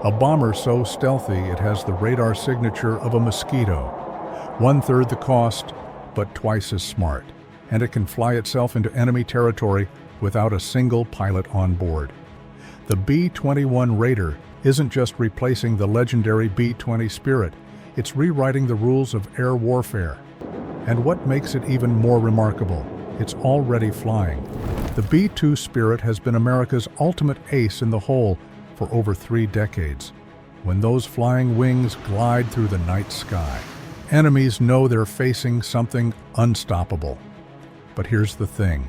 A bomber so stealthy it has the radar signature of a mosquito. 1/3 the cost, but twice as smart. And it can fly itself into enemy territory without a single pilot on board. The B-21 Raider isn't just replacing the legendary B-20 Spirit, it's rewriting the rules of air warfare. And what makes it even more remarkable, it's already flying. The B-2 Spirit has been America's ultimate ace in the hole for over 3 decades. When those flying wings glide through the night sky, enemies know they're facing something unstoppable. But here's the thing.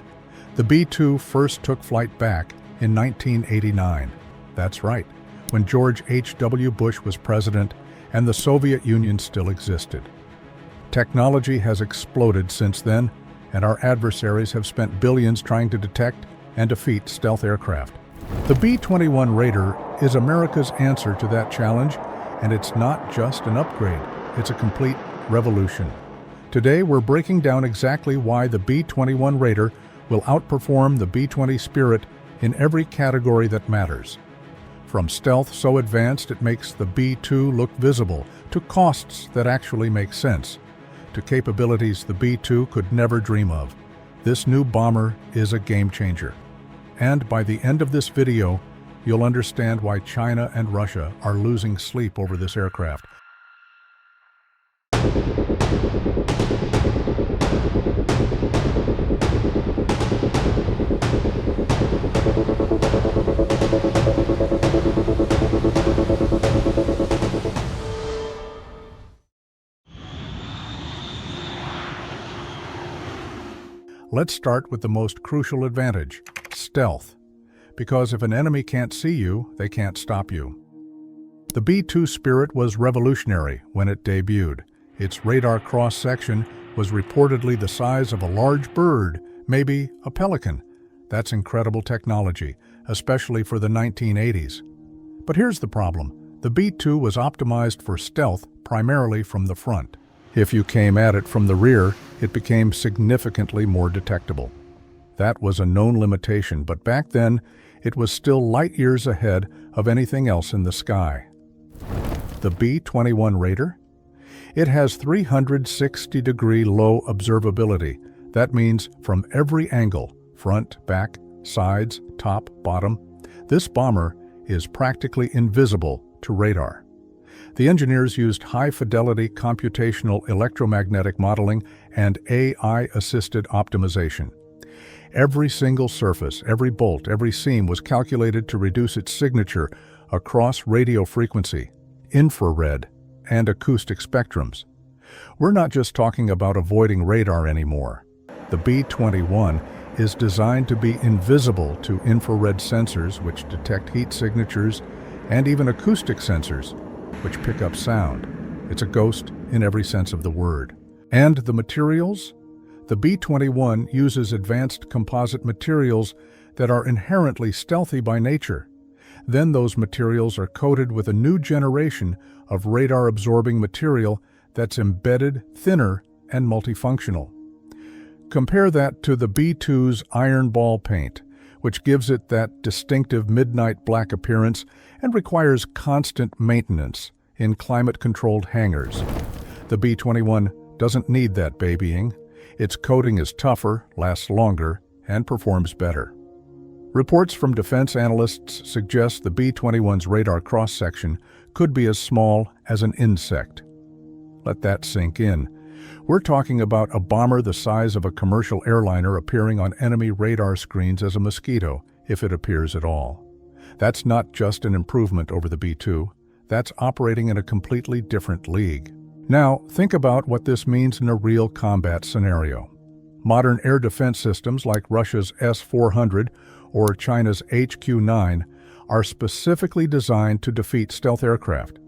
The B-2 first took flight back in 1989. That's right, when George H.W. Bush was president and the Soviet Union still existed. Technology has exploded since then, and our adversaries have spent billions trying to detect and defeat stealth aircraft. The B-21 Raider is America's answer to that challenge, and it's not just an upgrade, it's a complete revolution. Today, we're breaking down exactly why the B-21 Raider will outperform the B-20 Spirit in every category that matters. From stealth so advanced it makes the B-2 look visible, to costs that actually make sense, to capabilities the B-2 could never dream of. This new bomber is a game changer. And by the end of this video, you'll understand why China and Russia are losing sleep over this aircraft. Let's start with the most crucial advantage, stealth. Because if an enemy can't see you, they can't stop you. The B-2 Spirit was revolutionary when it debuted. Its radar cross-section was reportedly the size of a large bird, maybe a pelican. That's incredible technology, especially for the 1980s. But here's the problem. The B-2 was optimized for stealth primarily from the front. If you came at it from the rear, it became significantly more detectable. That was a known limitation, but back then, it was still light years ahead of anything else in the sky. The B-21 Raider? It has 360-degree low observability. That means from every angle, front, back, sides, top, bottom, this bomber is practically invisible to radar. The engineers used high-fidelity computational electromagnetic modeling and AI-assisted optimization. Every single surface, every bolt, every seam was calculated to reduce its signature across radio frequency, infrared, and acoustic spectrums. We're not just talking about avoiding radar anymore. The B-21 is designed to be invisible to infrared sensors which detect heat signatures and even acoustic sensors which pick up sound. It's a ghost in every sense of the word. And the materials? The B-21 uses advanced composite materials that are inherently stealthy by nature. Then those materials are coated with a new generation of radar-absorbing material that's embedded, thinner, and multifunctional. Compare that to the B-2's iron ball paint, which gives it that distinctive midnight black appearance and requires constant maintenance in climate-controlled hangars. The B-21 doesn't need that babying. Its coating is tougher, lasts longer, and performs better. Reports from defense analysts suggest the B-21's radar cross-section could be as small as an insect. Let that sink in. We're talking about a bomber the size of a commercial airliner appearing on enemy radar screens as a mosquito, if it appears at all. That's not just an improvement over the B-2. That's operating in a completely different league. Now, think about what this means in a real combat scenario. Modern air defense systems like Russia's S-400 or China's HQ-9 are specifically designed to defeat stealth aircraft.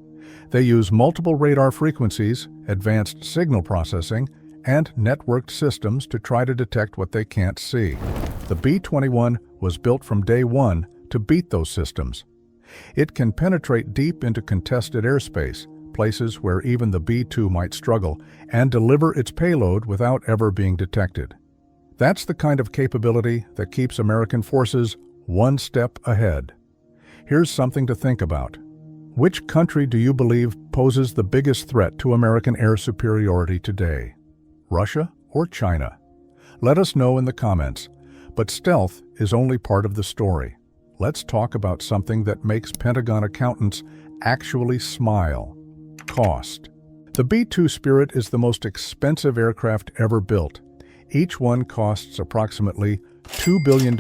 They use multiple radar frequencies, advanced signal processing, and networked systems to try to detect what they can't see. The B-21 was built from day one to beat those systems. It can penetrate deep into contested airspace, places where even the B-2 might struggle, and deliver its payload without ever being detected. That's the kind of capability that keeps American forces one step ahead. Here's something to think about. Which country do you believe poses the biggest threat to American air superiority today? Russia or China? Let us know in the comments. But stealth is only part of the story. Let's talk about something that makes Pentagon accountants actually smile: cost. The B-2 Spirit is the most expensive aircraft ever built. Each one costs approximately $2 billion.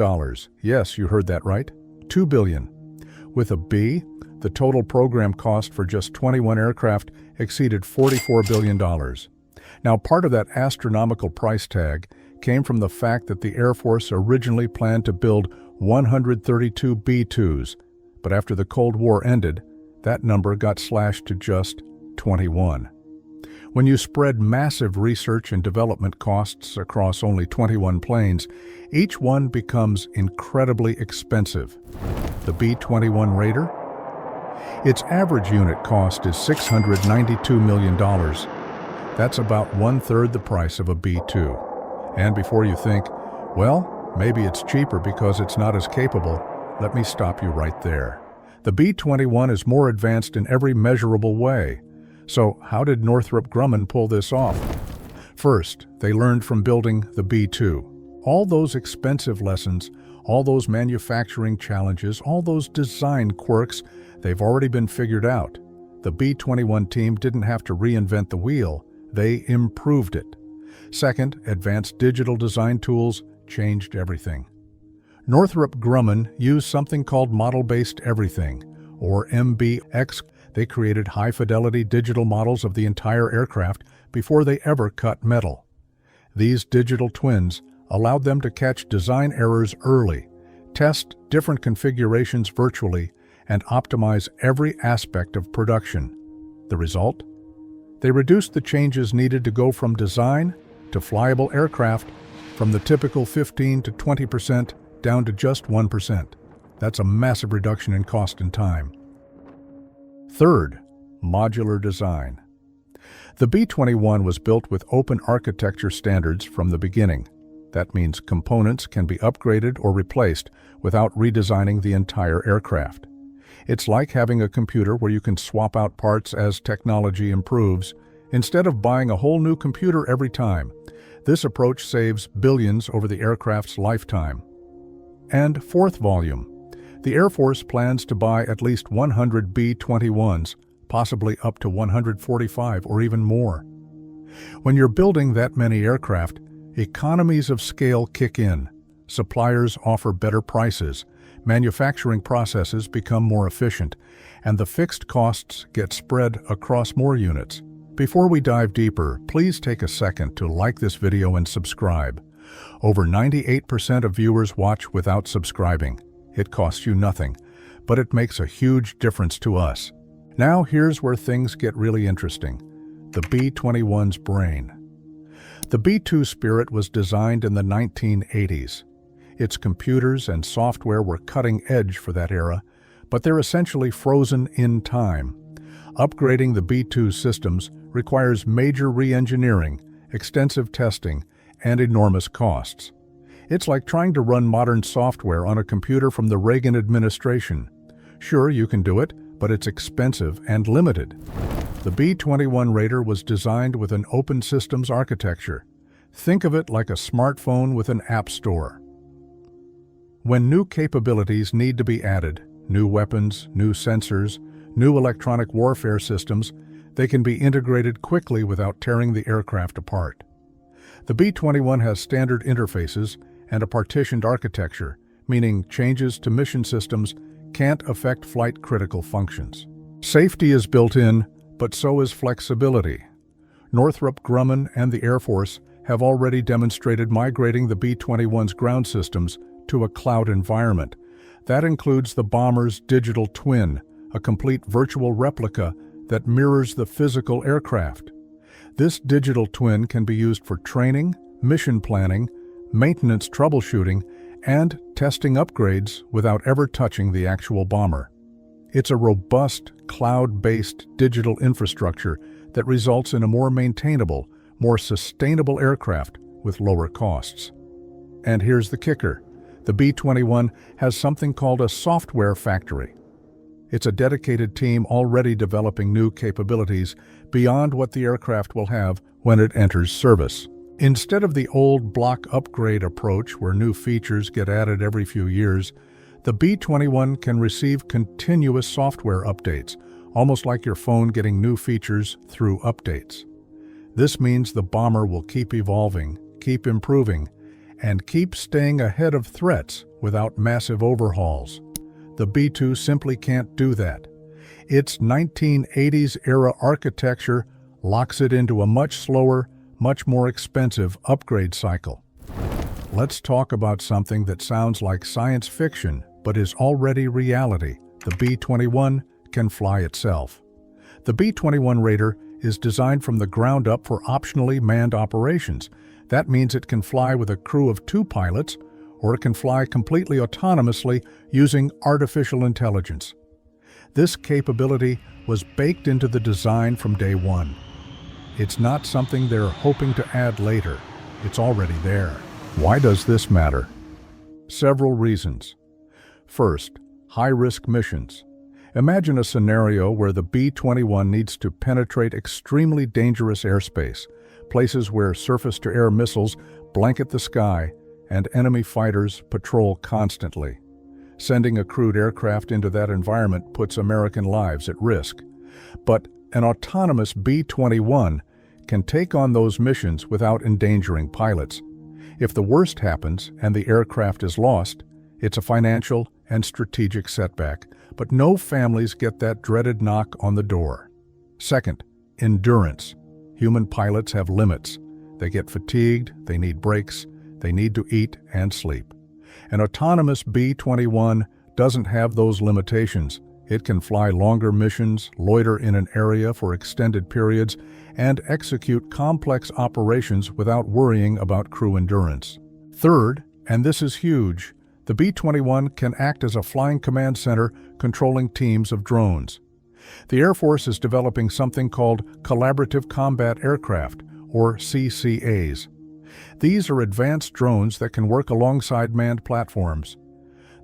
Yes, you heard that right. $2 billion. With a B, the total program cost for just 21 aircraft exceeded $44 billion. Now, part of that astronomical price tag came from the fact that the Air Force originally planned to build 132 B-2s, but after the Cold War ended, that number got slashed to just 21. When you spread massive research and development costs across only 21 planes, each one becomes incredibly expensive. The B-21 Raider? Its average unit cost is $692 million. That's about one-third the price of a B-2. And before you think, well, maybe it's cheaper because it's not as capable, let me stop you right there. The B-21 is more advanced in every measurable way. So how did Northrop Grumman pull this off? First, they learned from building the B-2. All those expensive lessons, all those manufacturing challenges, all those design quirks, they've already been figured out. The B-21 team didn't have to reinvent the wheel, they improved it. Second, advanced digital design tools changed everything. Northrop Grumman used something called model-based everything, or MBX. They created high-fidelity digital models of the entire aircraft before they ever cut metal. These digital twins allowed them to catch design errors early, test different configurations virtually, and optimize every aspect of production. The result? They reduced the changes needed to go from design to flyable aircraft from the typical 15 to 20% down to just 1%. That's a massive reduction in cost and time. Third, modular design. The B-21 was built with open architecture standards from the beginning. That means components can be upgraded or replaced without redesigning the entire aircraft. It's like having a computer where you can swap out parts as technology improves, instead of buying a whole new computer every time. This approach saves billions over the aircraft's lifetime. And fourth, volume. The Air Force plans to buy at least 100 B-21s, possibly up to 145 or even more. When you're building that many aircraft, economies of scale kick in. Suppliers offer better prices, manufacturing processes become more efficient, and the fixed costs get spread across more units. Before we dive deeper, please take a second to like this video and subscribe. Over 98% of viewers watch without subscribing. It costs you nothing, but it makes a huge difference to us. Now here's where things get really interesting. The B-21's brain. The B-2 Spirit was designed in the 1980s. Its computers and software were cutting edge for that era, but they're essentially frozen in time. Upgrading the B-2 systems requires major re-engineering, extensive testing, and enormous costs. It's like trying to run modern software on a computer from the Reagan administration. Sure, you can do it, but it's expensive and limited. The B-21 Raider was designed with an open systems architecture. Think of it like a smartphone with an app store. When new capabilities need to be added, new weapons, new sensors, new electronic warfare systems, they can be integrated quickly without tearing the aircraft apart. The B-21 has standard interfaces and a partitioned architecture, meaning changes to mission systems can't affect flight-critical functions. Safety is built in, but so is flexibility. Northrop Grumman and the Air Force have already demonstrated migrating the B-21's ground systems to a cloud environment. That includes the bomber's digital twin, a complete virtual replica that mirrors the physical aircraft. This digital twin can be used for training, mission planning, maintenance troubleshooting, and testing upgrades without ever touching the actual bomber. It's a robust, cloud-based digital infrastructure that results in a more maintainable, more sustainable aircraft with lower costs. And here's the kicker. The B-21 has something called a software factory. It's a dedicated team already developing new capabilities beyond what the aircraft will have when it enters service. Instead of the old block upgrade approach where new features get added every few years, the B-21 can receive continuous software updates, almost like your phone getting new features through updates. This means the bomber will keep evolving, keep improving, and keep staying ahead of threats without massive overhauls. The B-2 simply can't do that. Its 1980s-era architecture locks it into a much slower, much more expensive upgrade cycle. Let's talk about something that sounds like science fiction but is already reality. The B-21 can fly itself. The B-21 Raider is designed from the ground up for optionally manned operations. That means it can fly with a crew of 2 pilots, or it can fly completely autonomously using artificial intelligence. This capability was baked into the design from day one. It's not something they're hoping to add later. It's already there. Why does this matter? Several reasons. First, high-risk missions. Imagine a scenario where the B-21 needs to penetrate extremely dangerous airspace, places where surface-to-air missiles blanket the sky and enemy fighters patrol constantly. Sending a crewed aircraft into that environment puts American lives at risk. But an autonomous B-21 can take on those missions without endangering pilots. If the worst happens and the aircraft is lost, it's a financial and strategic setback, but no families get that dreaded knock on the door. Second, endurance. Human pilots have limits. They get fatigued, they need breaks, they need to eat and sleep. An autonomous B-21 doesn't have those limitations. It can fly longer missions, loiter in an area for extended periods, and execute complex operations without worrying about crew endurance. Third, and this is huge, the B-21 can act as a flying command center controlling teams of drones. The Air Force is developing something called Collaborative Combat Aircraft, or CCAs. These are advanced drones that can work alongside manned platforms.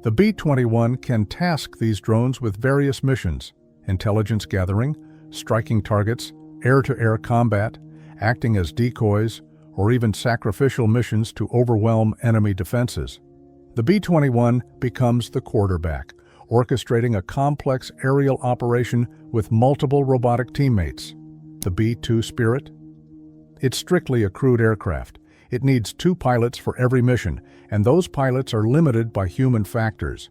The B-21 can task these drones with various missions: intelligence gathering, striking targets, air-to-air combat, acting as decoys, or even sacrificial missions to overwhelm enemy defenses. The B-21 becomes the quarterback, orchestrating a complex aerial operation with multiple robotic teammates. The B-2 Spirit? It's strictly a crewed aircraft. It needs 2 pilots for every mission, and those pilots are limited by human factors.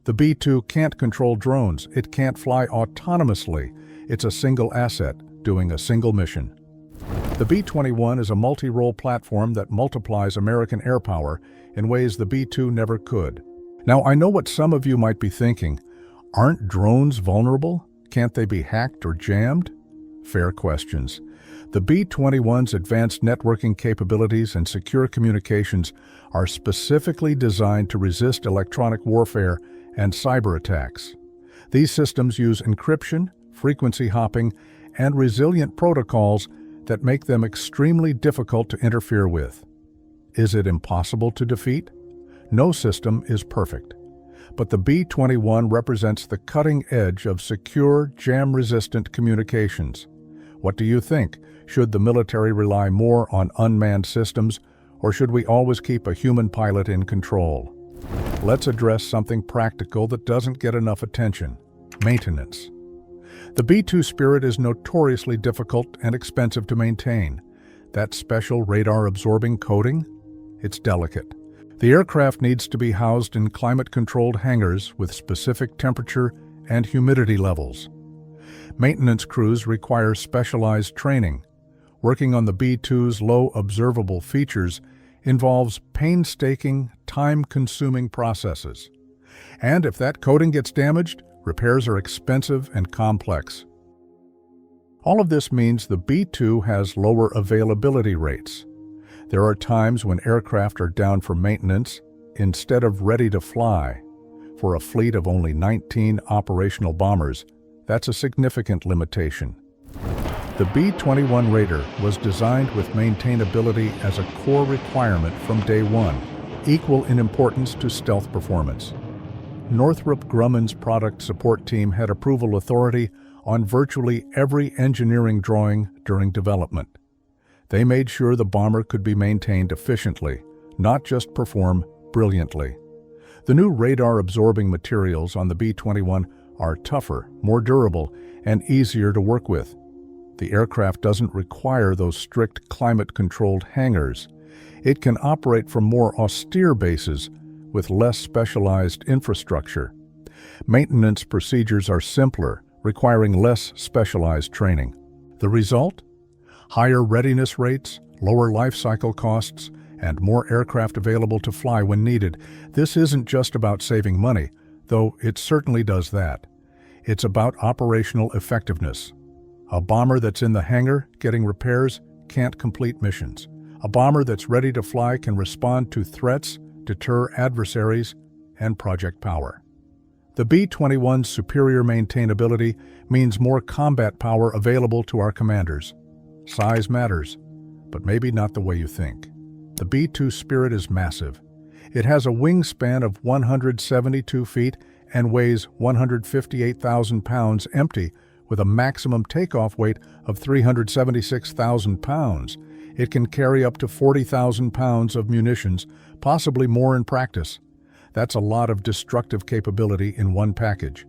The B-2 can't control drones. It can't fly autonomously. It's a single asset, doing a single mission. The B-21 is a multi-role platform that multiplies American air power in ways the B-2 never could. Now, I know what some of you might be thinking. Aren't drones vulnerable? Can't they be hacked or jammed? Fair questions. The B-21's advanced networking capabilities and secure communications are specifically designed to resist electronic warfare and cyber attacks. These systems use encryption, frequency hopping, and resilient protocols that make them extremely difficult to interfere with. Is it impossible to defeat? No system is perfect. But the B-21 represents the cutting edge of secure, jam-resistant communications. What do you think? Should the military rely more on unmanned systems, or should we always keep a human pilot in control? Let's address something practical that doesn't get enough attention: maintenance. The B-2 Spirit is notoriously difficult and expensive to maintain. That special radar-absorbing coating? It's delicate. The aircraft needs to be housed in climate-controlled hangars with specific temperature and humidity levels. Maintenance crews require specialized training. Working on the B-2's low observable features involves painstaking, time-consuming processes. And if that coating gets damaged, repairs are expensive and complex. All of this means the B-2 has lower availability rates. There are times when aircraft are down for maintenance instead of ready to fly. For a fleet of only 19 operational bombers, that's a significant limitation. The B-21 Raider was designed with maintainability as a core requirement from day one, equal in importance to stealth performance. Northrop Grumman's product support team had approval authority on virtually every engineering drawing during development. They made sure the bomber could be maintained efficiently, not just perform brilliantly. The new radar-absorbing materials on the B-21 are tougher, more durable, and easier to work with. The aircraft doesn't require those strict climate-controlled hangars. It can operate from more austere bases with less specialized infrastructure. Maintenance procedures are simpler, requiring less specialized training. The result? Higher readiness rates, lower life cycle costs, and more aircraft available to fly when needed. This isn't just about saving money, though it certainly does that. It's about operational effectiveness. A bomber that's in the hangar getting repairs can't complete missions. A bomber that's ready to fly can respond to threats, deter adversaries, and project power. The B-21's superior maintainability means more combat power available to our commanders. Size matters, but maybe not the way you think. The B-2 Spirit is massive. It has a wingspan of 172 feet and weighs 158,000 pounds empty, with a maximum takeoff weight of 376,000 pounds. It can carry up to 40,000 pounds of munitions, possibly more in practice. That's a lot of destructive capability in one package.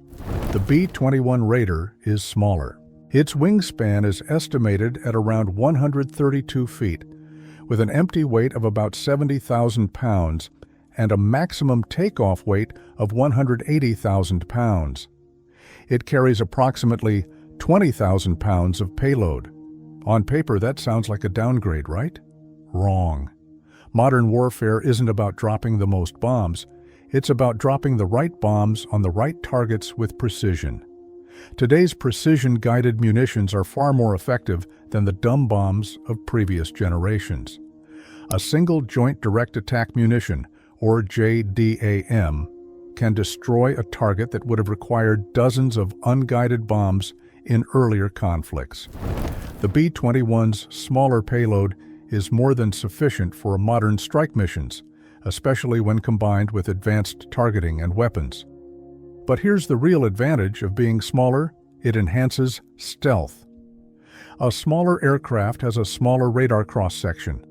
The B-21 Raider is smaller. Its wingspan is estimated at around 132 feet, with an empty weight of about 70,000 pounds and a maximum takeoff weight of 180,000 pounds. It carries approximately 20,000 pounds of payload. On paper, that sounds like a downgrade, right? Wrong. Modern warfare isn't about dropping the most bombs. It's about dropping the right bombs on the right targets with precision. Today's precision-guided munitions are far more effective than the dumb bombs of previous generations. A single Joint Direct Attack Munition, or JDAM, can destroy a target that would have required dozens of unguided bombs in earlier conflicts. The B-21's smaller payload is more than sufficient for modern strike missions, especially when combined with advanced targeting and weapons. But here's the real advantage of being smaller: it enhances stealth. A smaller aircraft has a smaller radar cross-section.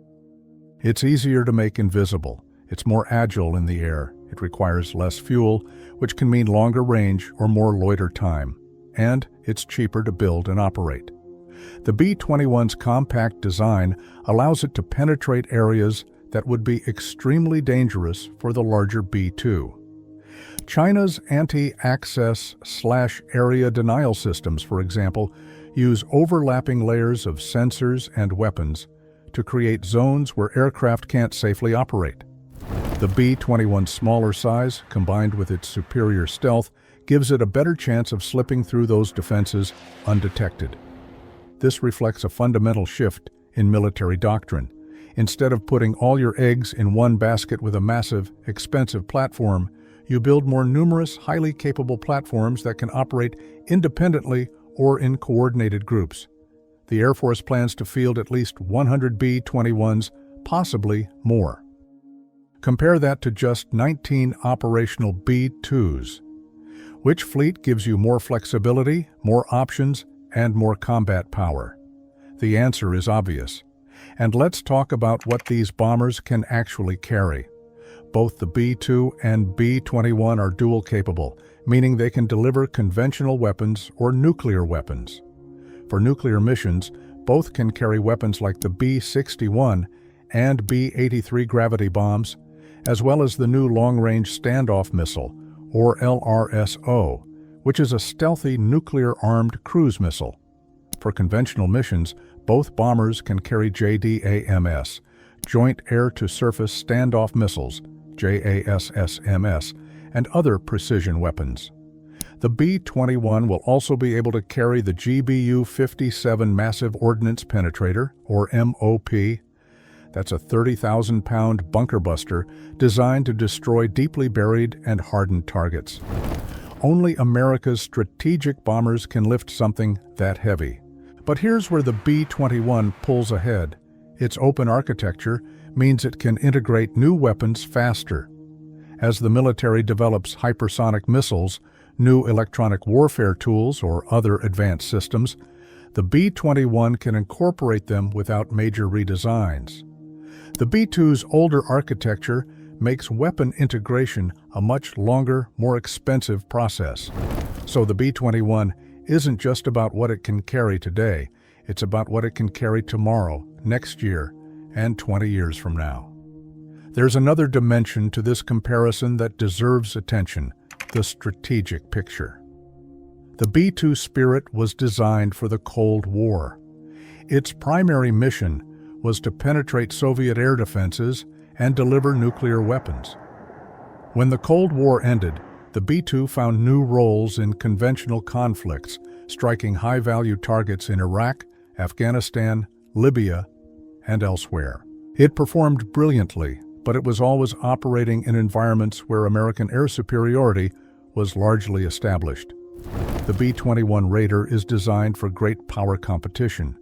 It's easier to make invisible. It's more agile in the air. It requires less fuel, which can mean longer range or more loiter time. And it's cheaper to build and operate. The B-21's compact design allows it to penetrate areas that would be extremely dangerous for the larger B-2. China's anti-access/area denial systems, for example, use overlapping layers of sensors and weapons to create zones where aircraft can't safely operate. The B-21's smaller size, combined with its superior stealth, gives it a better chance of slipping through those defenses undetected. This reflects a fundamental shift in military doctrine. Instead of putting all your eggs in one basket with a massive, expensive platform, you build more numerous, highly capable platforms that can operate independently or in coordinated groups. The Air Force plans to field at least 100 B-21s, possibly more. Compare that to just 19 operational B-2s. Which fleet gives you more flexibility, more options, and more combat power? The answer is obvious. And let's talk about what these bombers can actually carry. Both the B-2 and B-21 are dual capable, meaning they can deliver conventional weapons or nuclear weapons. For nuclear missions, both can carry weapons like the B-61 and B-83 gravity bombs, as well as the new long-range standoff missile, or LRSO, which is a stealthy nuclear-armed cruise missile. For conventional missions, both bombers can carry JDAMS, Joint Air-to-Surface Standoff Missiles, JASSMS, and other precision weapons. The B-21 will also be able to carry the GBU-57 Massive Ordnance Penetrator, or MOP. That's a 30,000-pound bunker buster designed to destroy deeply buried and hardened targets. Only America's strategic bombers can lift something that heavy. But here's where the B-21 pulls ahead. Its open architecture means it can integrate new weapons faster. As the military develops hypersonic missiles, new electronic warfare tools, or other advanced systems, the B-21 can incorporate them without major redesigns. The B-2's older architecture makes weapon integration a much longer, more expensive process. So the B-21 isn't just about what it can carry today, it's about what it can carry tomorrow, next year, and 20 years from now. There's another dimension to this comparison that deserves attention: the strategic picture. The B-2 Spirit was designed for the Cold War. Its primary mission was to penetrate Soviet air defenses and deliver nuclear weapons. When the Cold War ended, the B-2 found new roles in conventional conflicts, striking high-value targets in Iraq, Afghanistan, Libya, and elsewhere. It performed brilliantly, but it was always operating in environments where American air superiority was largely established. The B-21 Raider is designed for great power competition.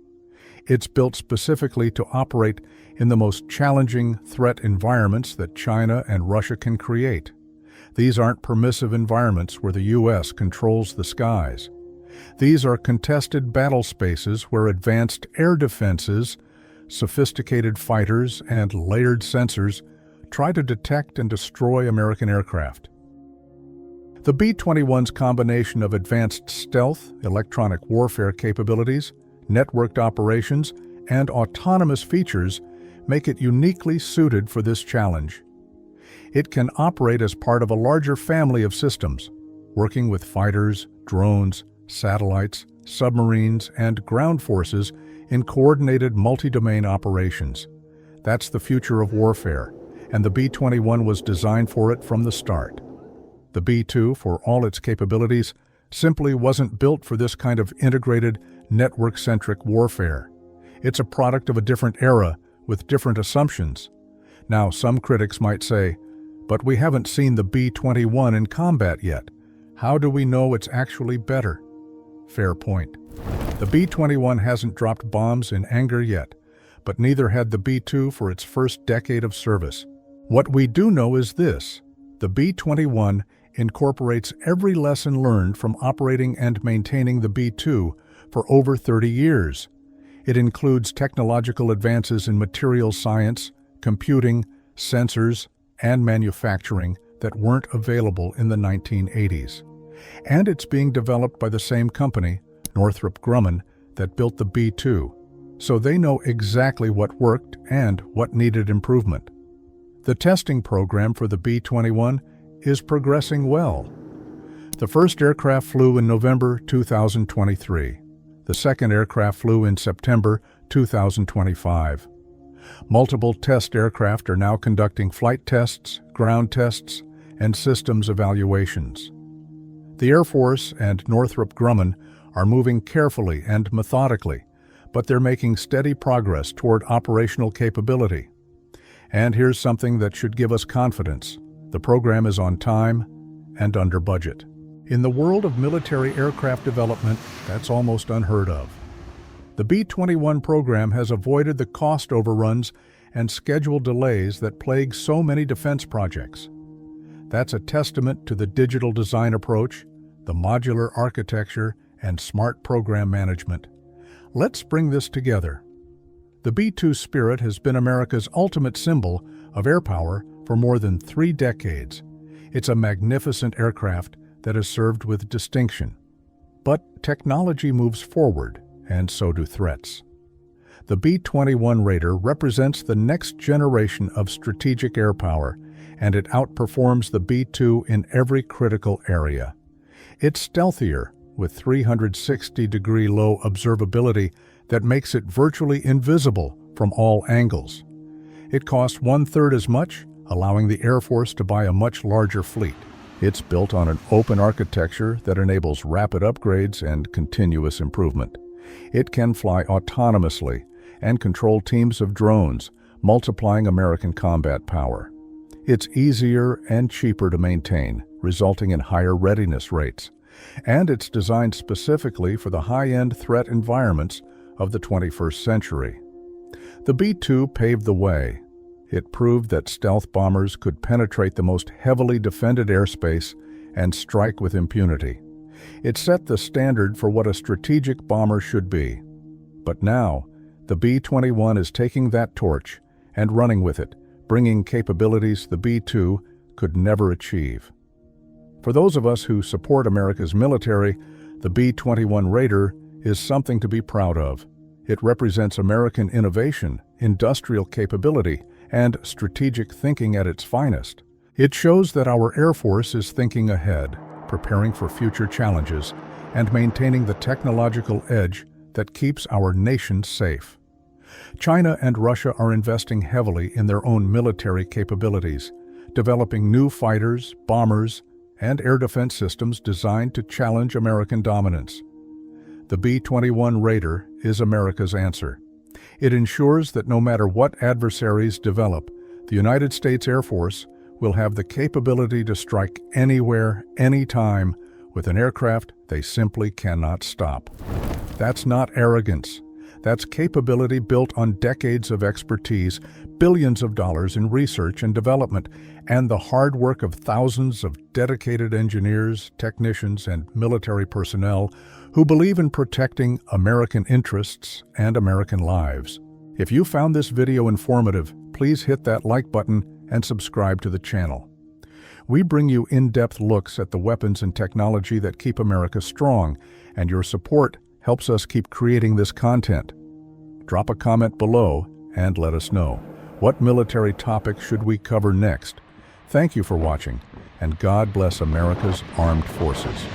It's built specifically to operate in the most challenging threat environments that China and Russia can create. These aren't permissive environments where the U.S. controls the skies. These are contested battle spaces where advanced air defenses, sophisticated fighters, and layered sensors try to detect and destroy American aircraft. The B-21's combination of advanced stealth, electronic warfare capabilities, networked operations, and autonomous features make it uniquely suited for this challenge. It can operate as part of a larger family of systems, working with fighters, drones, satellites, submarines, and ground forces in coordinated multi-domain operations. That's the future of warfare, and the B-21 was designed for it from the start. The B-2, for all its capabilities, simply wasn't built for this kind of integrated, network-centric warfare. It's a product of a different era with different assumptions. Now, some critics might say, but we haven't seen the B-21 in combat yet. How do we know it's actually better? Fair point. The B-21 hasn't dropped bombs in anger yet, but neither had the B-2 for its first decade of service. What we do know is this: the B-21 incorporates every lesson learned from operating and maintaining the B-2 for over 30 years. It includes technological advances in materials science, computing, sensors, and manufacturing that weren't available in the 1980s. And it's being developed by the same company, Northrop Grumman, that built the B-2, so they know exactly what worked and what needed improvement. The testing program for the B-21 is progressing well. The first aircraft flew in November 2023. The second aircraft flew in September 2025. Multiple test aircraft are now conducting flight tests, ground tests, and systems evaluations. The Air Force and Northrop Grumman are moving carefully and methodically, but they're making steady progress toward operational capability. And here's something that should give us confidence: the program is on time and under budget. In the world of military aircraft development, that's almost unheard of. The B-21 program has avoided the cost overruns and schedule delays that plague so many defense projects. That's a testament to the digital design approach, the modular architecture, and smart program management. Let's bring this together. The B-2 Spirit has been America's ultimate symbol of air power for more than 3 decades. It's a magnificent aircraft that has served with distinction. But technology moves forward, and so do threats. The B-21 Raider represents the next generation of strategic air power, and it outperforms the B-2 in every critical area. It's stealthier, with 360-degree low observability that makes it virtually invisible from all angles. It costs 1/3 as much, allowing the Air Force to buy a much larger fleet. It's built on an open architecture that enables rapid upgrades and continuous improvement. It can fly autonomously and control teams of drones, multiplying American combat power. It's easier and cheaper to maintain, resulting in higher readiness rates. And it's designed specifically for the high-end threat environments of the 21st century. The B-2 paved the way. It proved that stealth bombers could penetrate the most heavily defended airspace and strike with impunity. It set the standard for what a strategic bomber should be. But now, the B-21 is taking that torch and running with it, bringing capabilities the B-2 could never achieve. For those of us who support America's military, the B-21 Raider is something to be proud of. It represents American innovation, industrial capability, and strategic thinking at its finest. It shows that our Air Force is thinking ahead, preparing for future challenges, and maintaining the technological edge that keeps our nation safe. China and Russia are investing heavily in their own military capabilities, developing new fighters, bombers, and air defense systems designed to challenge American dominance. The B-21 Raider is America's answer. It ensures that no matter what adversaries develop, the United States Air Force will have the capability to strike anywhere, anytime, with an aircraft they simply cannot stop. That's not arrogance. That's capability built on decades of expertise, billions of dollars in research and development, and the hard work of thousands of dedicated engineers, technicians, and military personnel who believe in protecting American interests and American lives. If you found this video informative, please hit that like button and subscribe to the channel. We bring you in-depth looks at the weapons and technology that keep America strong, and your support helps us keep creating this content. Drop a comment below and let us know. What military topic should we cover next? Thank you for watching, and God bless America's armed forces.